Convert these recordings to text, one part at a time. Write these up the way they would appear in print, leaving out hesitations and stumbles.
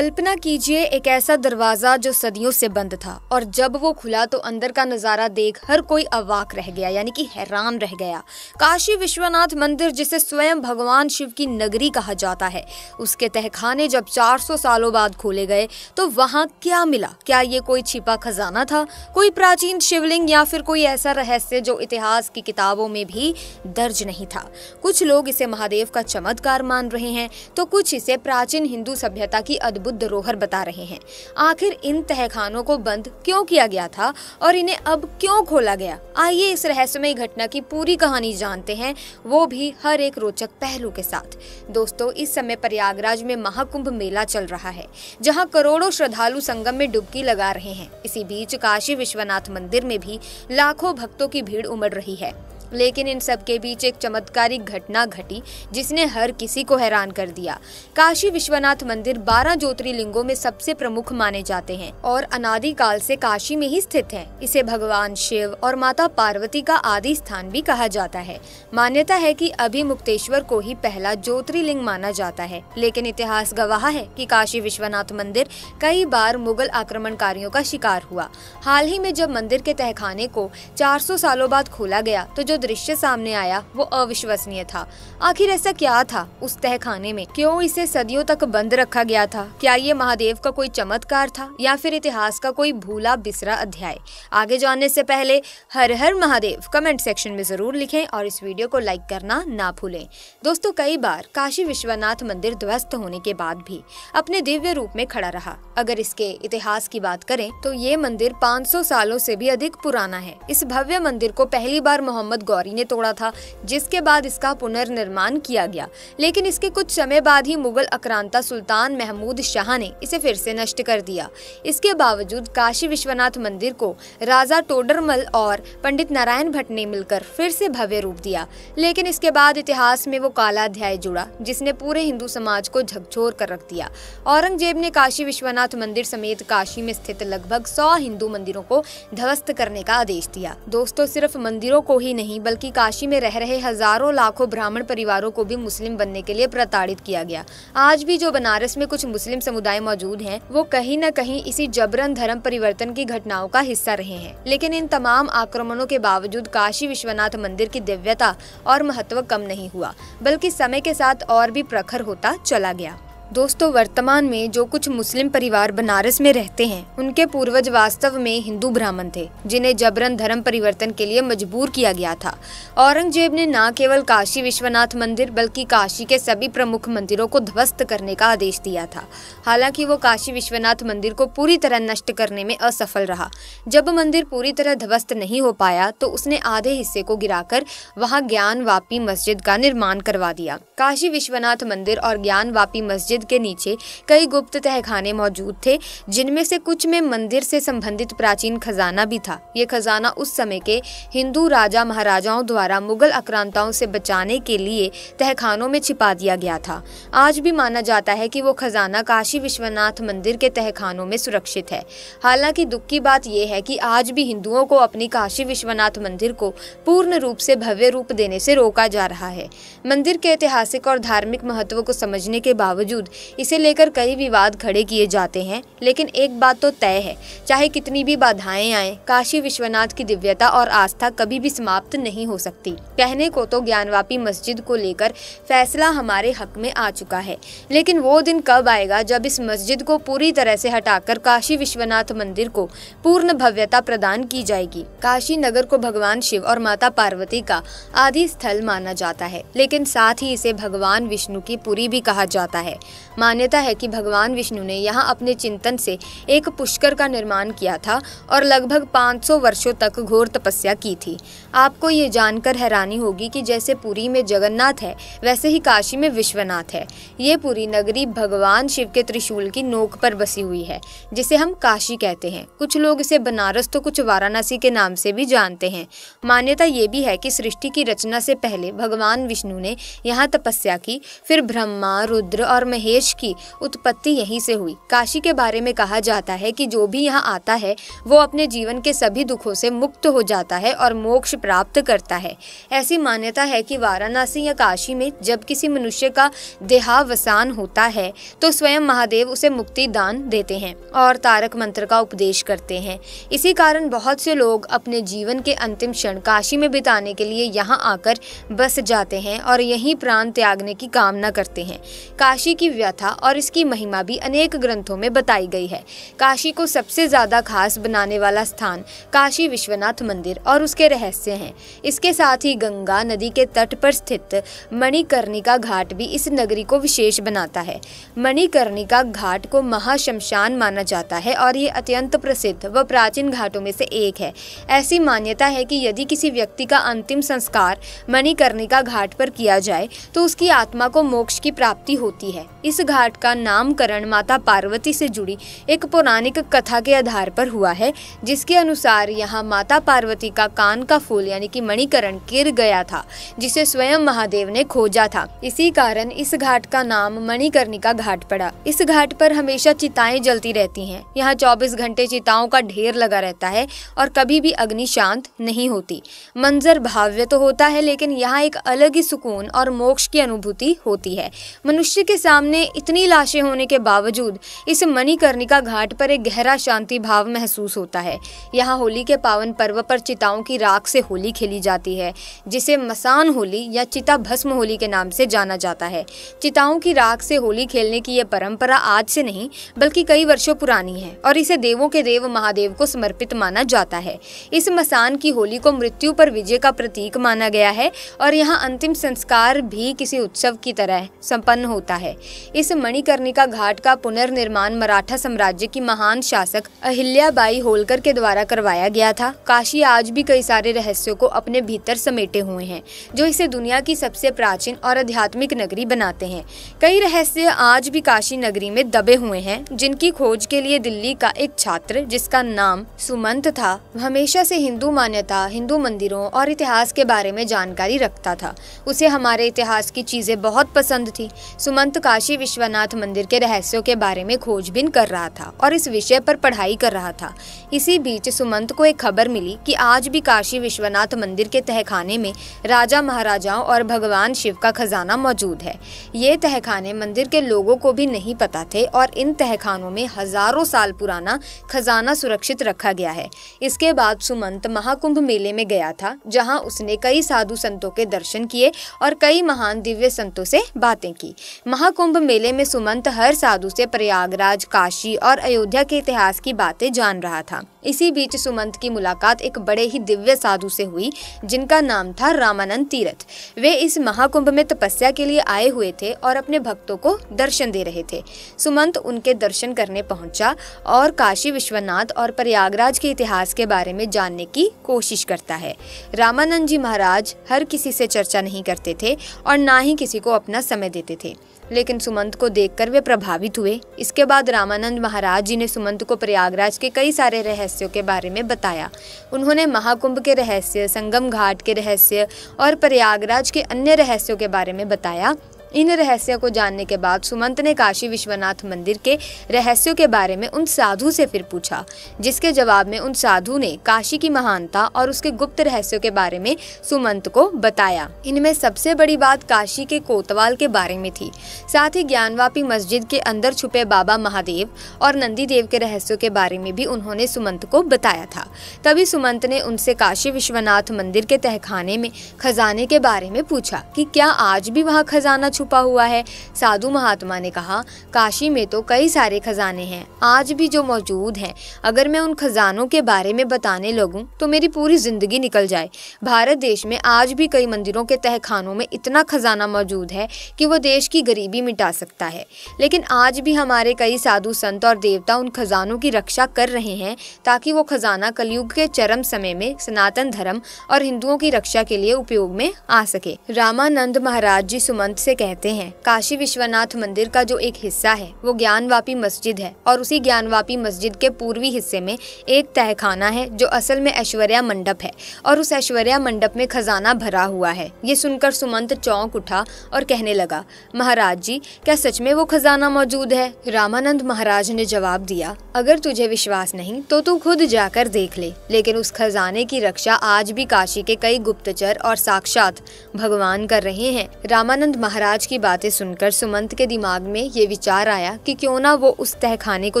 कल्पना कीजिए एक ऐसा दरवाजा जो सदियों से बंद था और जब वो खुला तो अंदर का नजारा देख हर कोई अवाक रह गया, यानी कि हैरान रह गया। काशी विश्वनाथ मंदिर, जिसे स्वयं भगवान शिव की नगरी कहा जाता है, उसके तहखाने जब 400 सालों बाद खोले गए तो वहाँ क्या मिला? क्या ये कोई छिपा खजाना था, कोई प्राचीन शिवलिंग, या फिर कोई ऐसा रहस्य जो इतिहास की किताबों में भी दर्ज नहीं था? कुछ लोग इसे महादेव का चमत्कार मान रहे हैं तो कुछ इसे प्राचीन हिंदू सभ्यता की अद्भुत धरोहर बता रहे हैं। आखिर इन तहखानों को बंद क्यों किया गया था और इन्हें अब क्यों खोला गया? आइए इस रहस्यमय घटना की पूरी कहानी जानते हैं, वो भी हर एक रोचक पहलू के साथ। दोस्तों, इस समय प्रयागराज में महाकुंभ मेला चल रहा है, जहां करोड़ों श्रद्धालु संगम में डुबकी लगा रहे हैं। इसी बीच काशी विश्वनाथ मंदिर में भी लाखों भक्तों की भीड़ उमड़ रही है। लेकिन इन सब के बीच एक चमत्कारिक घटना घटी जिसने हर किसी को हैरान कर दिया। काशी विश्वनाथ मंदिर 12 ज्योतिर्लिंगों में सबसे प्रमुख माने जाते हैं और अनादि काल से काशी में ही स्थित है। इसे भगवान शिव और माता पार्वती का आदि स्थान भी कहा जाता है। मान्यता है कि अभिमुक्तेश्वर को ही पहला ज्योतिर्लिंग माना जाता है, लेकिन इतिहास गवाह है कि काशी विश्वनाथ मंदिर कई बार मुगल आक्रमणकारियों का शिकार हुआ। हाल ही में जब मंदिर के तहखाने को 400 सालों बाद खोला गया तो जो दृश्य सामने आया वो अविश्वसनीय था। आखिर ऐसा क्या था उस तहखाने में? क्यों इसे सदियों तक बंद रखा गया था? क्या ये महादेव का कोई चमत्कार था या फिर इतिहास का कोई भूला बिसरा अध्याय? आगे जानने से पहले हर हर महादेव कमेंट सेक्शन में जरूर लिखें और इस वीडियो को लाइक करना ना भूलें। दोस्तों, कई बार काशी विश्वनाथ मंदिर ध्वस्त होने के बाद भी अपने दिव्य रूप में खड़ा रहा। अगर इसके इतिहास की बात करें तो ये मंदिर 500 सालों से भी अधिक पुराना है। इस भव्य मंदिर को पहली बार मोहम्मद गौरी ने तोड़ा था, जिसके बाद इसका पुनर्निर्माण किया गया। लेकिन इसके कुछ समय बाद ही मुगल आक्रांता सुल्तान महमूद शाह ने इसे फिर से नष्ट कर दिया। इसके बावजूद काशी विश्वनाथ मंदिर को राजा टोडरमल और पंडित नारायण भट्ट ने मिलकर फिर से भव्य रूप दिया। लेकिन इसके बाद इतिहास में वो काला अध्याय जुड़ा जिसने पूरे हिंदू समाज को झकझोर कर रख दिया। औरंगजेब ने काशी विश्वनाथ मंदिर समेत काशी में स्थित लगभग 100 हिंदू मंदिरों को ध्वस्त करने का आदेश दिया। दोस्तों, सिर्फ मंदिरों को ही नहीं बल्कि काशी में रह रहे हजारों लाखों ब्राह्मण परिवारों को भी मुस्लिम बनने के लिए प्रताड़ित किया गया। आज भी जो बनारस में कुछ मुस्लिम समुदाय मौजूद हैं, वो कहीं न कहीं इसी जबरन धर्म परिवर्तन की घटनाओं का हिस्सा रहे हैं। लेकिन इन तमाम आक्रमणों के बावजूद काशी विश्वनाथ मंदिर की दिव्यता और महत्व कम नहीं हुआ, बल्कि समय के साथ और भी प्रखर होता चला गया। दोस्तों, वर्तमान में जो कुछ मुस्लिम परिवार बनारस में रहते हैं, उनके पूर्वज वास्तव में हिंदू ब्राह्मण थे, जिन्हें जबरन धर्म परिवर्तन के लिए मजबूर किया गया था। औरंगजेब ने न केवल काशी विश्वनाथ मंदिर बल्कि काशी के सभी प्रमुख मंदिरों को ध्वस्त करने का आदेश दिया था। हालांकि वो काशी विश्वनाथ मंदिर को पूरी तरह नष्ट करने में असफल रहा। जब मंदिर पूरी तरह ध्वस्त नहीं हो पाया तो उसने आधे हिस्से को गिराकर वहाँ ज्ञानवापी मस्जिद का निर्माण करवा दिया। काशी विश्वनाथ मंदिर और ज्ञानवापी मस्जिद के नीचे कई गुप्त तहखाने मौजूद थे, जिनमें से कुछ में मंदिर से संबंधित प्राचीन खजाना भी था। ये खजाना उस समय के हिंदू राजा महाराजाओं द्वारा मुगल आक्रांताओं से बचाने के लिए तहखानों में छिपा दिया गया था। आज भी माना जाता है कि वो खजाना काशी विश्वनाथ मंदिर के तहखानों में सुरक्षित है। हालांकि दुख की बात यह है कि आज भी हिंदुओं को अपनी काशी विश्वनाथ मंदिर को पूर्ण रूप से भव्य रूप देने से रोका जा रहा है। मंदिर के ऐतिहासिक और धार्मिक महत्व को समझने के बावजूद इसे लेकर कई विवाद खड़े किए जाते हैं, लेकिन एक बात तो तय है, चाहे कितनी भी बाधाएं आए, काशी विश्वनाथ की दिव्यता और आस्था कभी भी समाप्त नहीं हो सकती। कहने को तो ज्ञानवापी मस्जिद को लेकर फैसला हमारे हक में आ चुका है, लेकिन वो दिन कब आएगा जब इस मस्जिद को पूरी तरह से हटाकर काशी विश्वनाथ मंदिर को पूर्ण भव्यता प्रदान की जाएगी। काशी नगर को भगवान शिव और माता पार्वती का आदि स्थल माना जाता है, लेकिन साथ ही इसे भगवान विष्णु की पुरी भी कहा जाता है। मान्यता है कि भगवान विष्णु ने यहाँ अपने चिंतन से एक पुष्कर का निर्माण किया था और लगभग 500 वर्षों तक घोर तपस्या की थी। आपको ये जानकर हैरानी होगी कि जैसे पुरी में जगन्नाथ है, वैसे ही काशी में विश्वनाथ है। ये पूरी नगरी भगवान शिव के त्रिशूल की नोक पर बसी हुई है, जिसे हम काशी कहते हैं। कुछ लोग इसे बनारस तो कुछ वाराणसी के नाम से भी जानते हैं। मान्यता ये भी है कि सृष्टि की रचना से पहले भगवान विष्णु ने यहाँ तपस्या की, फिर ब्रह्मा, रुद्र और महेश महेश की उत्पत्ति यहीं से हुई। काशी के बारे में कहा जाता है कि जो भी यहाँ आता है वो अपने जीवन के सभी दुखों से मुक्त हो जाता है और मोक्ष प्राप्त करता है। ऐसी मान्यता है कि वाराणसी या काशी में जब किसी मनुष्य का देहावसान होता है तो स्वयं महादेव उसे मुक्ति दान देते हैं और तारक मंत्र का उपदेश करते हैं। इसी कारण बहुत से लोग अपने जीवन के अंतिम क्षण काशी में बिताने के लिए यहाँ आकर बस जाते हैं और यहीं प्राण त्यागने की कामना करते हैं। काशी की व्यथा और इसकी महिमा भी अनेक ग्रंथों में बताई गई है। काशी को सबसे ज्यादा खास बनाने वाला स्थान काशी विश्वनाथ मंदिर और उसके रहस्य हैं। इसके साथ ही गंगा नदी के तट पर स्थित मणिकर्णिका घाट भी इस नगरी को विशेष बनाता है। मणिकर्णिका घाट को महाशमशान माना जाता है और ये अत्यंत प्रसिद्ध व प्राचीन घाटों में से एक है। ऐसी मान्यता है कि यदि किसी व्यक्ति का अंतिम संस्कार मणिकर्णिका घाट पर किया जाए तो उसकी आत्मा को मोक्ष की प्राप्ति होती है। इस घाट का नामकरण माता पार्वती से जुड़ी एक पौराणिक कथा के आधार पर हुआ है, जिसके अनुसार यहाँ माता पार्वती का कान का फूल यानी कि मणिकर्ण गिर गया था, जिसे स्वयं महादेव ने खोजा था। इसी कारण इस घाट का नाम मणिकर्णिका घाट पड़ा। इस घाट पर हमेशा चिताएं जलती रहती हैं। यहाँ 24 घंटे चिताओं का ढेर लगा रहता है और कभी भी अग्नि शांत नहीं होती। मंजर भव्य तो होता है, लेकिन यहाँ एक अलग ही सुकून और मोक्ष की अनुभूति होती है। मनुष्य के सामने इतनी लाशें होने के बावजूद इस मणिकर्णिका घाट पर एक गहरा शांति भाव महसूस होता है। यहाँ होली के पावन पर्व पर चिताओं की राख से होली खेली जाती है, जिसे मसान होली या चिता भस्म होली के नाम से जाना जाता है। चिताओं की राख से होली खेलने की यह परंपरा आज से नहीं बल्कि कई वर्षों पुरानी है और इसे देवों के देव महादेव को समर्पित माना जाता है। इस मसान की होली को मृत्यु पर विजय का प्रतीक माना गया है और यहाँ अंतिम संस्कार भी किसी उत्सव की तरह संपन्न होता है। इस मणिकर्णिका घाट का पुनर्निर्माण मराठा साम्राज्य की महान शासक अहिल्याबाई होलकर के द्वारा करवाया गया था। काशी आज भी कई सारे रहस्यों को अपने भीतर समेटे हुए हैं, जो इसे दुनिया की सबसे प्राचीन और आध्यात्मिक नगरी बनाते हैं। कई रहस्य आज भी काशी नगरी में दबे हुए हैं, जिनकी खोज के लिए दिल्ली का एक छात्र जिसका नाम सुमंत था, हमेशा से हिंदू मान्यता, हिंदू मंदिरों और इतिहास के बारे में जानकारी रखता था। उसे हमारे इतिहास की चीजें बहुत पसंद थी। सुमंत काशी विश्वनाथ मंदिर के रहस्यों के बारे में खोजबीन कर रहा था और इस विषय पर पढ़ाई कर रहा था। इसी बीच सुमंत को एक खबर मिली कि आज भी काशी विश्वनाथ मंदिर के तहखाने में राजा महाराजाओं और भगवान शिव का खजाना मौजूद है। ये तहखाने मंदिर के लोगों को भी नहीं पता थे और इन तहखानों में हजारों साल पुराना खजाना सुरक्षित रखा गया है। इसके बाद सुमंत महाकुंभ मेले में गया था, जहां उसने कई साधु संतों के दर्शन किए और कई महान दिव्य संतों से बातें की। महाकुंभ मेले में सुमंत हर साधु से प्रयागराज, काशी और अयोध्या के इतिहास की बातें जान रहा था। इसी बीच सुमंत की मुलाकात एक बड़े ही दिव्य साधु से हुई, जिनका नाम था रामानंद तीरथ। वे इस महाकुंभ में तपस्या के लिए आए हुए थे और अपने भक्तों को दर्शन दे रहे थे। सुमंत उनके दर्शन करने पहुंचा और काशी विश्वनाथ और प्रयागराज के इतिहास के बारे में जानने की कोशिश करता है। रामानंद जी महाराज हर किसी से चर्चा नहीं करते थे और ना ही किसी को अपना समय देते थे, लेकिन सुमंत को देखकर वे प्रभावित हुए। इसके बाद रामानंद महाराज जी ने सुमंत को प्रयागराज के कई सारे रहस्यों के बारे में बताया। उन्होंने महाकुंभ के रहस्य, संगम घाट के रहस्य और प्रयागराज के अन्य रहस्यों के बारे में बताया। इन रहस्यों को जानने के बाद सुमंत ने काशी विश्वनाथ मंदिर के रहस्यों के बारे में उन साधु से फिर पूछा, जिसके जवाब में उन साधु ने काशी की महानता और उसके गुप्त रहस्यों के बारे में सुमंत को बताया। इनमें सबसे बड़ी बात काशी के कोतवाल के बारे में थी। साथ ही ज्ञानवापी मस्जिद के अंदर छुपे बाबा महादेव और नंदी देव के रहस्यों के बारे में भी उन्होंने सुमंत को बताया था। तभी सुमंत ने उनसे काशी विश्वनाथ मंदिर के तहखाने में खजाने के बारे में पूछा कि क्या आज भी वहाँ खजाना छुपा हुआ है। साधु महात्मा ने कहा, काशी में तो कई सारे खजाने हैं, आज भी जो मौजूद हैं। अगर मैं उन खजानों के बारे में बताने लगूं तो मेरी पूरी जिंदगी निकल जाए। भारत देश में आज भी कई मंदिरों के तहखानों में इतना खजाना मौजूद है कि वो देश की गरीबी मिटा सकता है। लेकिन आज भी हमारे कई साधु संत और देवता उन खजानों की रक्षा कर रहे हैं, ताकि वो खजाना कलयुग के चरम समय में सनातन धर्म और हिंदुओं की रक्षा के लिए उपयोग में आ सके। रामानंद महाराज जी सुमंत से कहते हैं काशी विश्वनाथ मंदिर का जो एक हिस्सा है वो ज्ञानवापी मस्जिद है और उसी ज्ञानवापी मस्जिद के पूर्वी हिस्से में एक तहखाना है जो असल में ऐश्वर्या मंडप है और उस ऐश्वर्या मंडप में खजाना भरा हुआ है। ये सुनकर सुमंत चौंक उठा और कहने लगा, महाराज जी, क्या सच में वो खजाना मौजूद है? रामानंद महाराज ने जवाब दिया, अगर तुझे विश्वास नहीं तो तू खुद जाकर देख ले, लेकिन उस खजाने की रक्षा आज भी काशी के कई गुप्तचर और साक्षात भगवान कर रहे हैं। रामानंद महाराज की बातें सुनकर सुमंत के दिमाग में ये विचार आया कि क्यों ना वो उस तहखाने को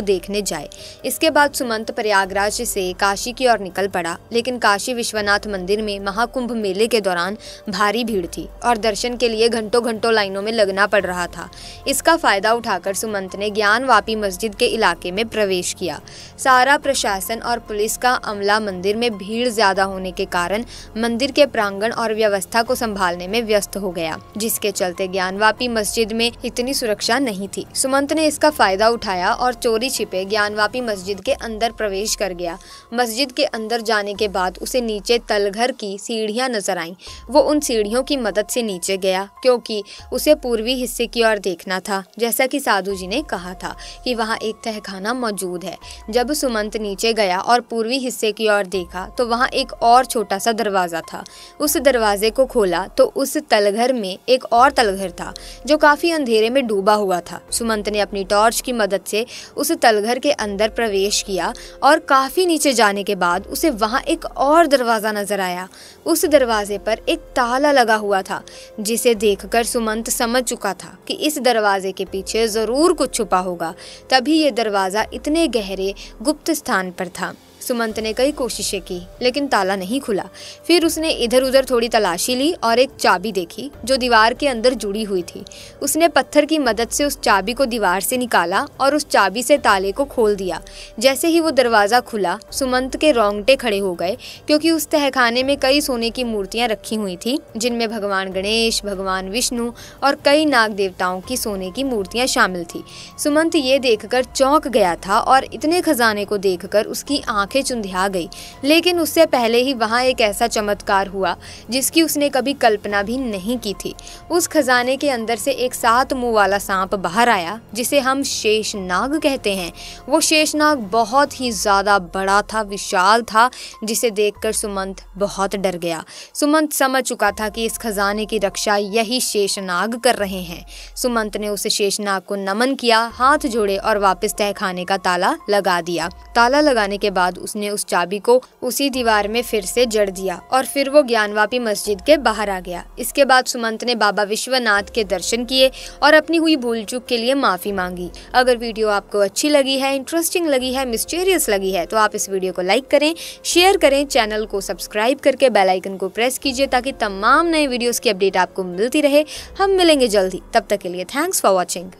देखने जाए। इसके बाद सुमंत प्रयागराज से काशी की ओर निकल पड़ा, लेकिन काशी विश्वनाथ मंदिर में महाकुंभ मेले के दौरान भारी भीड़ थी और दर्शन के लिए घंटों घंटों लाइनों में लगना पड़ रहा था। इसका फायदा उठाकर सुमंत ने ज्ञानवापी मस्जिद के इलाके में प्रवेश किया। सारा प्रशासन और पुलिस का अमला मंदिर में भीड़ ज्यादा होने के कारण मंदिर के प्रांगण और व्यवस्था को संभालने में व्यस्त हो गया, जिसके चलते ज्ञानवापी मस्जिद में इतनी सुरक्षा नहीं थी। सुमंत ने इसका फायदा उठाया और चोरी छिपे ज्ञानवापी मस्जिद के अंदर प्रवेश कर गया। मस्जिद के अंदर जाने के बाद उसे नीचे तलघर की सीढ़ियां नजर आईं। वो उन सीढ़ियों की मदद से नीचे गया क्योंकि उसे पूर्वी हिस्से की ओर देखना था, जैसा कि साधु जी ने कहा था कि वहाँ एक तहखाना मौजूद है। जब सुमंत नीचे गया और पूर्वी हिस्से की ओर देखा तो वहाँ एक और छोटा सा दरवाजा था। उस दरवाजे को खोला तो उस तलघर में एक और तलघर था जो काफी अंधेरे में डूबा हुआ था। सुमंत ने अपनी टॉर्च की मदद से उस तलघर के अंदर प्रवेश किया और काफी नीचे जाने के बाद उसे वहाँ एक और दरवाजा नजर आया। उस दरवाजे पर एक ताला लगा हुआ था, जिसे देखकर सुमंत समझ चुका था कि इस दरवाजे के पीछे जरूर कुछ छुपा होगा, तभी ये दरवाजा इतने गहरे गुप्त स्थान पर था। सुमंत ने कई कोशिशें की लेकिन ताला नहीं खुला। फिर उसने इधर उधर थोड़ी तलाशी ली और एक चाबी देखी जो दीवार के अंदर जुड़ी हुई थी। उसने पत्थर की मदद से उस चाबी को दीवार से निकाला और उस चाबी से ताले को खोल दिया। जैसे ही वो दरवाज़ा खुला, सुमंत के रोंगटे खड़े हो गए क्योंकि उस तहखाने में कई सोने की मूर्तियाँ रखी हुई थी, जिनमें भगवान गणेश, भगवान विष्णु और कई नाग देवताओं की सोने की मूर्तियाँ शामिल थी। सुमंत ये देखकर चौंक गया था और इतने खजाने को देखकर उसकी आंखें चुंधिया गई। लेकिन उससे पहले ही वहां एक ऐसा चमत्कार हुआ जिसकी उसने कभी कल्पना भी नहीं की थी। उस खजाने के अंदर से एक 7 मुंह वाला सांप बाहर आया, जिसे हम शेषनाग कहते हैं। वो शेषनाग बहुत ही ज्यादा बड़ा था, विशाल था, जिसे देखकर सुमंत बहुत डर गया। सुमंत समझ चुका था कि इस खजाने की रक्षा यही शेषनाग कर रहे हैं। सुमंत ने उस शेषनाग को नमन किया, हाथ जोड़े और वापस तहखाने का ताला लगा दिया। ताला लगाने के बाद उसने उस चाबी को उसी दीवार में फिर से जड़ दिया और फिर वो ज्ञानवापी मस्जिद के बाहर आ गया। इसके बाद सुमंत ने बाबा विश्वनाथ के दर्शन किए और अपनी हुई भूल चूक के लिए माफी मांगी। अगर वीडियो आपको अच्छी लगी है, इंटरेस्टिंग लगी है, मिस्टीरियस लगी है तो आप इस वीडियो को लाइक करें, शेयर करें, चैनल को सब्सक्राइब करके बेल आइकन को प्रेस कीजिए ताकि तमाम नए वीडियोस की अपडेट आपको मिलती रहे। हम मिलेंगे जल्दी, तब तक के लिए थैंक्स फॉर वॉचिंग।